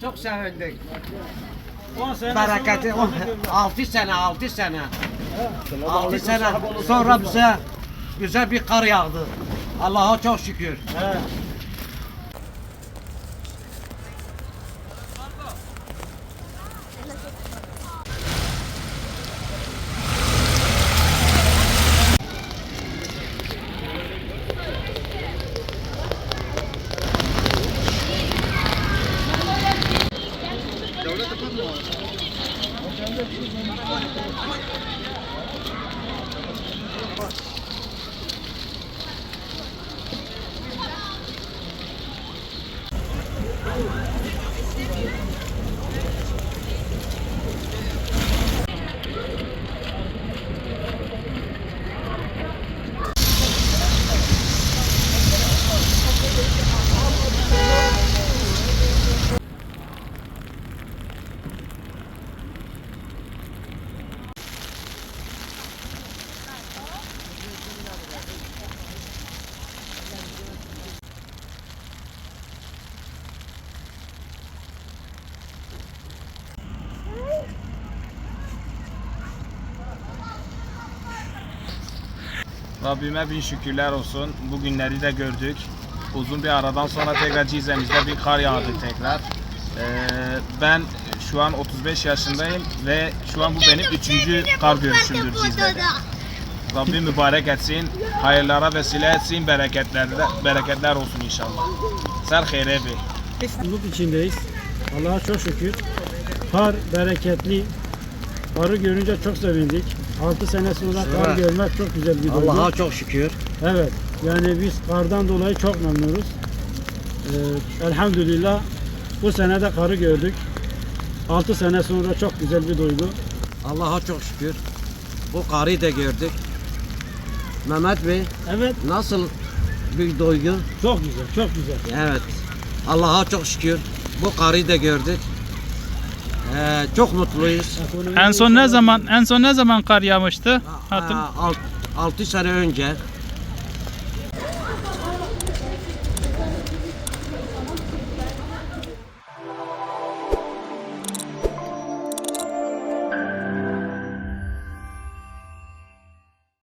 Çok sevindik. 10 sene Bereketi sonra 6 sene 6 sene. 6 sene sonra bize güzel bir kar yağdı. Allah'a çok şükür. He. Rabbime bin şükürler olsun. Bu günleri de gördük. Uzun bir aradan sonra tekrar Cizre'mizde bir kar yağdı tekrar. Ben şu an 35 yaşındayım ve şu an bu benim 3. kar görüşümdür Cizre'de. Rabbim mübarek etsin, hayırlara vesile etsin, bereketler olsun inşallah. Ser hayre be. Mutluluk içindeyiz. Allah'a çok şükür. Kar bereketli. Karı görünce çok sevindik. 6 sene sonra kar görmek çok güzel bir duygu. Allah'a çok şükür. Evet. Yani biz kardan dolayı çok memnunuz. Elhamdülillah bu sene de karı gördük. 6 sene sonra çok güzel bir duygu. Allah'a çok şükür. Bu karı da gördük. Mehmet Bey, Evet. nasıl bir duygu? Çok güzel, çok güzel. Evet. Allah'a çok şükür. Bu karı da gördük. Çok mutluyuz. En son ne zaman kar yağmıştı? 6 sene önce